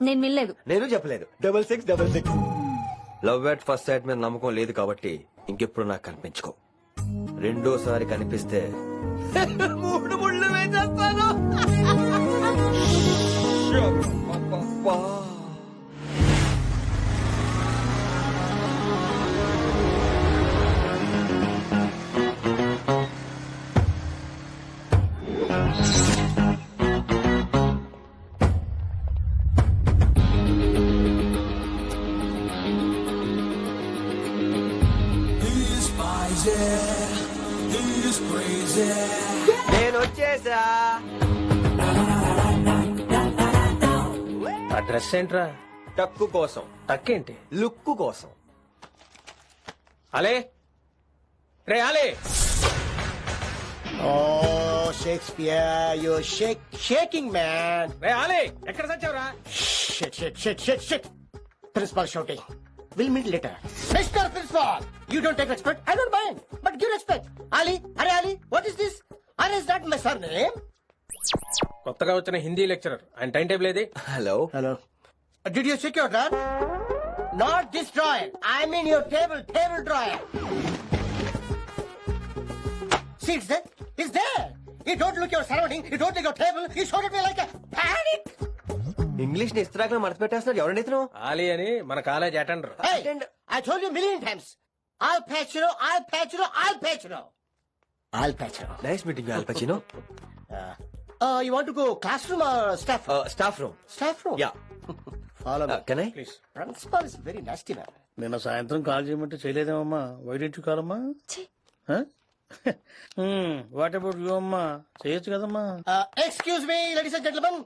నేను వినలేదు. నేను చెప్పలేదు. 6666. లవ్ ఎట్ ఫస్ట్ సైట్ మీద నమ్మకం లేదు కాబట్టి ఇంకెప్పుడు నాకు కనిపించుకో. రెండోసారి కనిపిస్తే 3 ముళ్ళు వేసేస్తాను. అబ్బబ్బా. నేను వచ్చేసా. ఆ డ్రెస్ ఏంట్రా? టక్కు కోసం, టక్కేంటి? లుక్కు కోసం. అలే రే అలే. Oh, Shakespeare, you're shaking, man. రే అలే, ఎక్కడ సచ్చావురా? Shit. Principal shouting. We'll meet later. Mr. Principal, you don't take respect. I don't mind, but give respect. Ali, what is this? Ali is not my surname. కొత్తగా వచ్చిన Hindi lecturer, ఆయన time table ఏది? Hello. Did you check your drawer? Not this drawer. I mean your table drawer. See, it's there. You don't look your surrounding. You don't look your table. You showed at me like a panic. English ని ఇస్త్రాక్ మడత పెట్టేస్తున్నాడు. ఎవరండి ఇతను? ఆలీ అని మన college attender. Hey, I told you a million times. I'll patch you. Nice meeting Al Pacino. You want to go classroom or staff room? Staff room. Staff room? Yeah. Follow me. Can I? Please. Principal is very nasty man. నిన్న సాయంత్రం call చేయమంటే చేయలేదేమమ్మా? Why didn't కాలమ్మా? What about you అమ్మా? చేయొచ్చు కదమ్మా? Excuse me, ladies and gentlemen.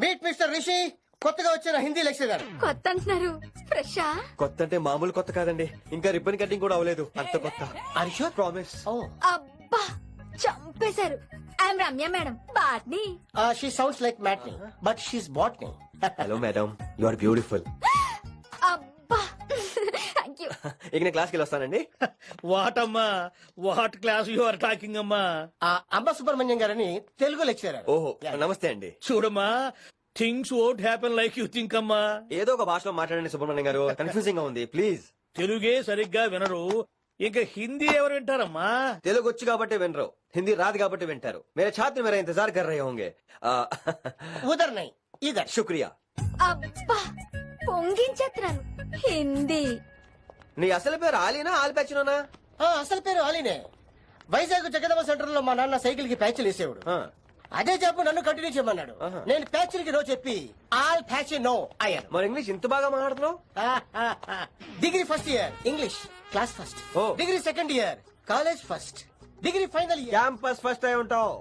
Meet Mr. Rishi. కొత్తగా వచ్చిన హిందీ లెక్చరర్. కొత్త అంటున్నారు, ఫ్రెషా? కొత్త అంటే మామూలు కొత్త కాదండి, ఇంకా రిబ్బన్ కటింగ్ కూడా అవ్వలేదు. అంత కొత్త. Are you sure? Promise. Oh. అబ్బా చంపేశారు. I'm Ramya madam, botany. She sounds like Matney, but she's botany. Hello madam, you are beautiful. అబ్బా థ్యాంక్ యూ. ఇక నేను క్లాస్కి వెళ్ళి వస్తానండి. వాట్ అమ్మా? What class you are talking అమ్మా? అంబ సుబ్రహ్మణ్యం గారని తెలుగు లెక్చరర్. ఓహో, నమస్తే అండి. చూడమ్మా, things won't happen like you think అమ్మా. ఏదో ఒక భాషలో మాట్లాడండి సుబ్రహ్మణ్యం గారు, కన్ఫ్యూజింగ్ గా ఉంది. ప్లీజ్. తెలుగే సరిగ్గా వినరు, ఇంకా హిందీ ఎవరు వింటారమ్మా? తెలుగు వచ్చు కాబట్టి వినరు, హిందీ రాదు కాబట్టి వింటారు. మేరే ఛాత్ర మేరా ఇంతజార్ కర్ రహే హోంగే. ఉదర్ నై ఇదర్. శుక్రియా. అబ్బా పొంగించేత్రాను. హిందీ. నీ అసలు పేరు ఆలీనా ఆల్పచ్చినోనా? అసలు పేరు ఆలీనే. వైజాగ్ జగదమ్మ సెంటర్ లో మా నాన్న సైకిల్ కి ప్యాచ్లు వేసేవాడు. అదే జాబ్ నన్ను కంటిన్యూ చేయమన్నాడు. నేను ప్యాచ్లకి నో చెప్పి ఆల్ ప్యాచ్ నో అయ్యాను. మరి ఇంగ్లీష్ ఇంత బాగా మాట్లాడుతున్నావు? Degree first year English class first. Oh. Degree second year college first. Degree final year campus first అయి ఉంటావు.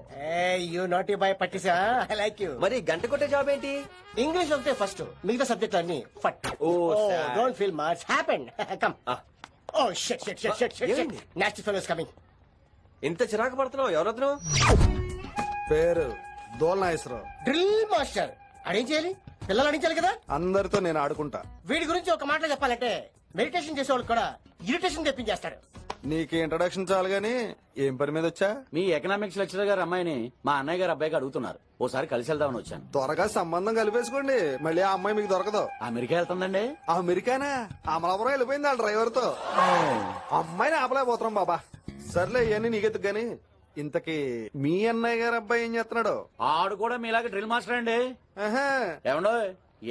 యూ నాటీ బాయ్ పట్టిసా. I like you. మరి గంట కొట్టే జాబ్ ఏంటి? ఇంగ్లీష్ ఒకటే ఫస్ట్, మిగతా సబ్జెక్ట్ అన్ని ఫట్. Oh, sad. Don't feel much happen. Come. Oh shit shit shit shit shit. ఏమైంది? Nasty fellows coming. ఇంత చిరాకు పడుతున్నావు? ఎవరొద్దు. పేరు దోల్నాగేశ్వరరావు. Drill master. అడేం చేయాలి? పిల్లలు అడించాలి కదా. అందరితో నేను ఆడుకుంటా. వీడి గురించి ఒక మాటలో చెప్పాలంటే మెడిటేషన్ చేసేవాళ్ళు కూడా ఇరిటేషన్ తెప్పించేస్తాడు. నీకు ఇంట్రడక్షన్ చాలు గానీ ఏం పని మీద వచ్చా? మీ ఎకనామిక్స్ లెక్చరర్ గారు అమ్మాయిని మా అన్నయ్య గారు అబ్బాయికి అడుగుతున్నారు. ఓసారి కలిసి వెళ్దామని వచ్చాను. త్వరగా సంబంధం కలిపేసుకోండి, మళ్ళీ ఆ అమ్మాయి మీకు దొరకదు. అమెరికా వెళ్తుందండి. అమెరికానా? అమలాపురం వెళ్ళిపోయింది ఆ డ్రైవర్ తో. అమ్మాయిని ఆపలేకపోతున్నాం బాబా. సర్లే ఇవన్నీ నీకెత్తుకు గాని, ఇంతకీ మీ అన్నయ్య గారు అబ్బాయి ఏం చేస్తున్నాడు? ఆడు కూడా మీలాగే డ్రిల్ మాస్టర్ అండి. ఆహా. ఏమండో,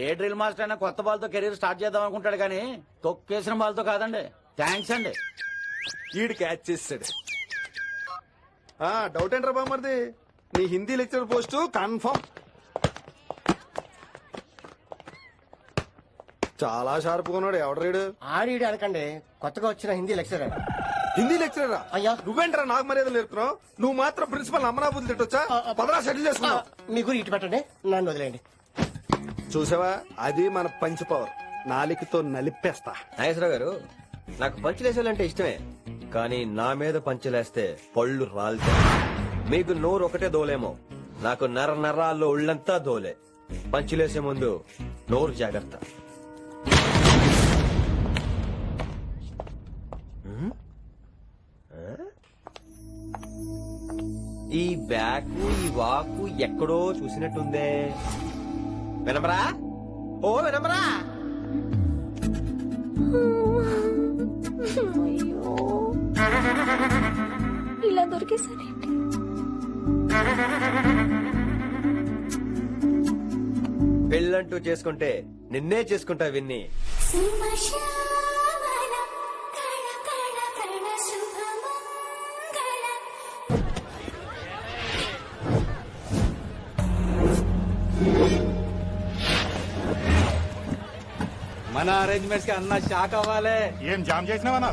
ఏ డ్రిల్ మాస్టర్ అయినా కొత్త బాల్తో కెరీర్ స్టార్ట్ చేద్దాం అనుకుంటాడు కానీ తొక్కేసిన బాల్తో కాదండి. థ్యాంక్స్ అండి. ఈడు క్యాచ్ చేసాడు. డౌట్ ఏంట్రా బామ్మర్ది? నీ హిందీ లెక్చర్ పోస్ట్ కన్ఫర్మ్. చాలా షార్ప్ కొన్నాడు. ఎవడరీడు? ఆడీడు అనకండి, కొత్తగా వచ్చిన హిందీ లెక్చరర్. హిందీ లెక్చరరా? అయ్యా. నువ్వేంట్రా నాకు మర్యాద నేర్పుతున్నావు? నువ్వు మాత్రం ప్రిన్సిపల్ అమరాబుద్ధి తిట్టొచ్చా? పదరా సెటిల్ చేసుకున్నావు. మీ గురి ఇటు పెట్టండి, నన్ను వదిలేయండి. చూసావా, అది మన పంచ్ పవర్. నాలికతో నలిపేస్తా. నాగేశ్వరరావు గారు, నాకు పంచులేసాలంటే ఇష్టమే, కానీ నా మీద పంచులేస్తే పళ్ళు రాలితే. మీకు నోరు ఒకటే దోలేమో, నాకు నర నరాల్లో ఉళ్ళంతా దోలే. పంచులేసే ముందు నోరు జాగ్రత్త. ఈ బ్యాకు ఈ వాకు ఎక్కడో చూసినట్టుందే. వినమరా? ఓ వినమరా. అయ్యో ఇలా దొరికేసానేంటి? పెళ్ళంటూ చేసుకుంటే నిన్నే చేసుకుంటా విన్ని. మన అరేంజ్మెంట్స్ కి అన్న షాక్ అవ్వాలి. ఏం జామ్ చేసినావా?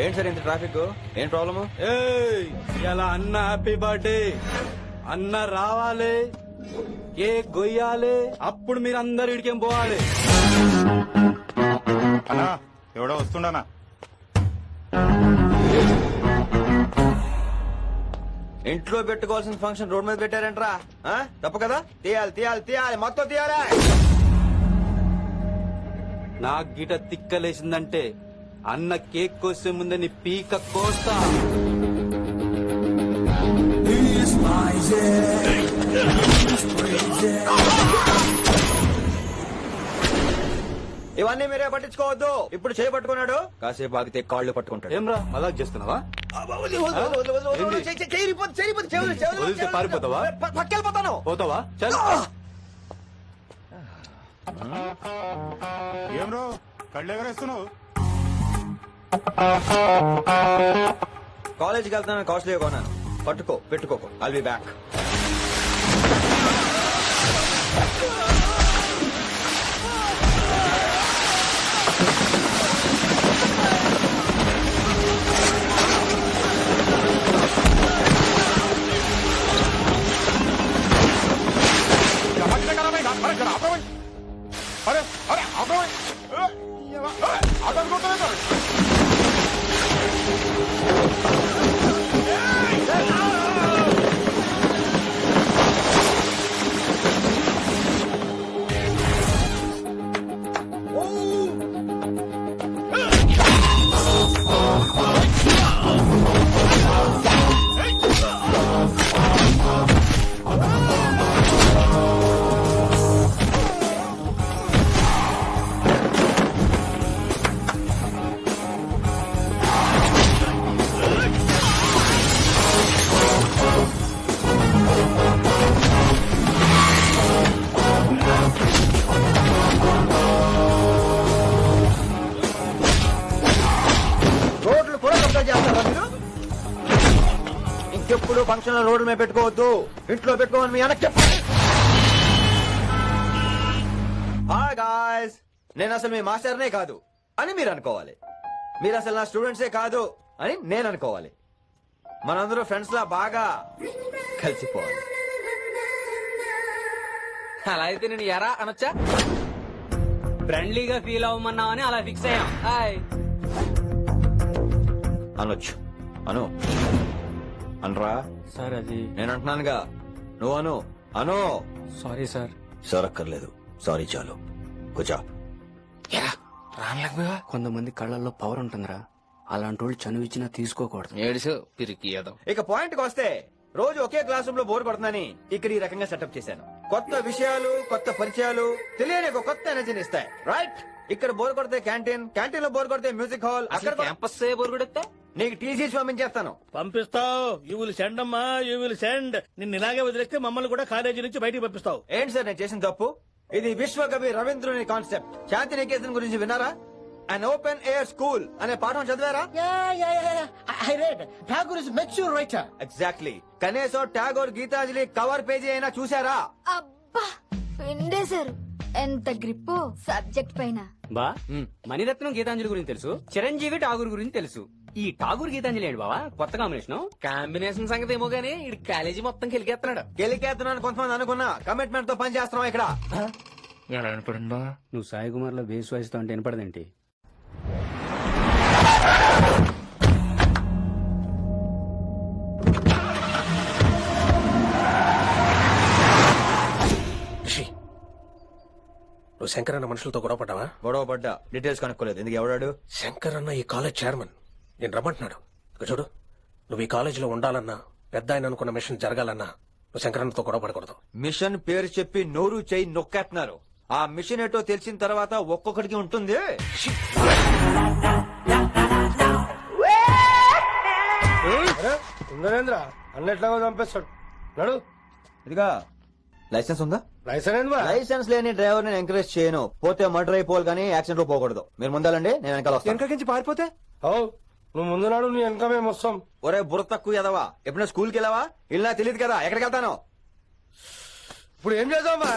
ఏంటి సార్ ఇంత ట్రాఫిక్? ఏం ప్రాబ్లము? ఇలా అన్న హ్యాపీ బర్త్డే, అన్న రావాలి, కేక్ గొయ్యాలి, అప్పుడు మీరు అందరు ఇడికేం పోవాలి. అన్నా ఎవడో వస్తుండనా? ఇంట్లో పెట్టుకోవాల్సిన ఫంక్షన్ రోడ్ మీద పెట్టారంట్రా. తప్పు కదా? తీయాలి తీయాలి తీయాలి, మొత్తం తీయాలి. నాకు గిట తిక్కలేసిందంటే అన్న కేక్ కోసే ముందే నీ పీక కోస్తా. ఇవన్నీ మీరే పట్టించుకోవద్దు. ఇప్పుడు చేయబట్టుకున్నాడు, కాసేపు ఆగితే కాళ్ళు పట్టుకుంటాడు. ఏమ్రా మజాక్ చేస్తున్నావా? వదిలితే పారిపోతావా? పక్కెళ్ళిపోతాను. పోతావా? చల్. ఏం రో కళ్ళు ఎగరేస్తున్నావు? కాలేజీకి వెళ్తాను, కాస్ట్లీ కొన్నాను. పట్టుకో, పెట్టుకోకు. I'll be back. అరే అరే ఆపవే! ఆటో అనుకుంటున్నా. రోడ్లు కూడా కబ్జా చేస్తారా మీరు? ఇంకెప్పుడు ఫంక్షన్ రోడ్ల మీద పెట్టుకోవద్దు, ఇంట్లో పెట్టుకోమని మీ అన్నకి చెప్పండి. హాయ్ గాయ్స్, నేను అసలు మీ మాస్టర్నే కాదు అని మీరు అనుకోవాలి. మీరు అసలు నా స్టూడెంట్సే కాదు అని నేను అనుకోవాలి. మనందరూ ఫ్రెండ్స్ లా బాగా కలిసిపోవాలి. అలా అయితే నేను ఎరా అనొచ్చా? ఫ్రెండ్లీగా ఫీల్ అవ్వమన్నావని అలా ఫిక్స్ అయ్యాం. హాయ్. అనొచ్చు, అను అనరా. సార్ అది నేను అంటున్నానుగా, నువ్వు అను. అను. Sorry sir. సరక్కర్లేదు, సారీ చాలు. కూర్చో. కొంతమంది కళ్ళల్లో పవర్ ఉంటుందిరా, అలాంటి వాళ్ళు చనువిచ్చినా తీసుకోకూడదు. ఏడుసు పిరికి ఇక పాయింట్ కి వస్తే, రోజు ఒకే క్లాస్ రూమ్ లో బోర్ కొడుతుందని ఇక్కడ ఈ రకంగా సెటప్ చేశాను. కొత్త విషయాలు, కొత్త పరిచయాలు తెలియని ఒక కొత్త ఎనర్జీని ఇస్తాయి. రైట్? ఇక్కడ బోర్ కొడితే క్యాంటీన్, క్యాంటీన్ లో బోర్ కొడితే మ్యూజిక్ హాల్, అక్కడ క్యాంపస్ బొరుగుడెత్తే నీకు టీసీ పంపించేస్తాను. పంపిస్తావు. యూ విల్ సెండ్ అమ్మా, యూ విల్ సెండ్. నిన్ను ఇలాగే వదిలేస్తే మమ్మల్ని కూడా కాలేజీ నుంచి బయటికి పంపిస్తావు. ఏంటి సార్ నేను చేసిన తప్పు? ఇది విశ్వకవి రవీంద్రుని కాన్సెప్ట్. శాంతి నికేతన్ గురించి విన్నారా? అన్ ఓపెన్ ఎయిర్ స్కూల్ అనే పాఠం చదివారా? I read. Tagore is mature writer. Exactly. కనీసం టాగోర్ గీతాంజలి కవర్ పేజీ అయినా చూసారా? అబ్బా పిండేశారు. ఎంత గ్రిప్పో సబ్జెక్ట్ పైన. బా మణిరత్నం గీతాంజలి గురించి తెలుసు, చిరంజీవి ఠాగూర్ గురించి తెలుసు. ఈ ఠాగూర్ గీతాంజలి ఏంటి బావా కొత్త కాంబినేషన్ సంగతి ఏమో గానీ ఈ కాలేజీ మొత్తం కెలికేస్తున్నాడు. గెలికేస్తున్నాను కొంతమంది అనుకున్నా, కమిట్మెంట్ తో పని చేస్తున్నాం ఇక్కడ. నువ్వు సాయి కుమార్ లో బేస్ వాయిస్ తో అంటే వినపడదేంటి? నువ్వు శంకర్ అన్న మనుషులతో గొడవ పడ్డావా? గొడవ పడ్డా, డీటెయిల్స్ కనుక్కోలేదు. ఎందుకు? ఎవడాడు? శంకర్ అన్న ఈ కాలేజ్ చైర్మన్. నేను రమ్మంటున్నాడు. ఇక చూడు, నువ్వు ఈ కాలేజీలో ఉండాలన్నా, పెద్ద ఆయన అనుకున్న మిషన్ జరగాలన్నా నువ్వు శంకరన్నతో గొడవ పడకూడదు. మిషన్ పేరు చెప్పి నోరు చెయ్యి నొక్కేస్తున్నారు. ఆ మిషన్ ఏటో తెలిసిన తర్వాత ఒక్కొక్కడికి ఉంటుంది. నరేంద్ర అన్నట్లాగా చంపేస్తాడు నడు. ఇదిగా లైసెన్స్ ఉందా? లైసెన్స్ లైసెన్స్ లేని డ్రైవర్ నేను ఎంకరేజ్ చేయను. పోతే మర్డర్ అయిపోవాలి కానీ యాక్సిడెంట్ లో పోకూడదు. మీరు ముందాలండి, నేను వెనకాల వస్తాను. వెనకకించి పారిపోతే నువ్వు ముందు నాడు నీ వెనక మేము వస్తాం. ఒరే బుర్ర తక్కువ ఎదవా, ఎప్పుడైనా స్కూల్కి వెళ్ళావా? ఇలా తెలియదు కదా ఎక్కడికి వెళ్తాను. ఇప్పుడు ఏం చేద్దామా?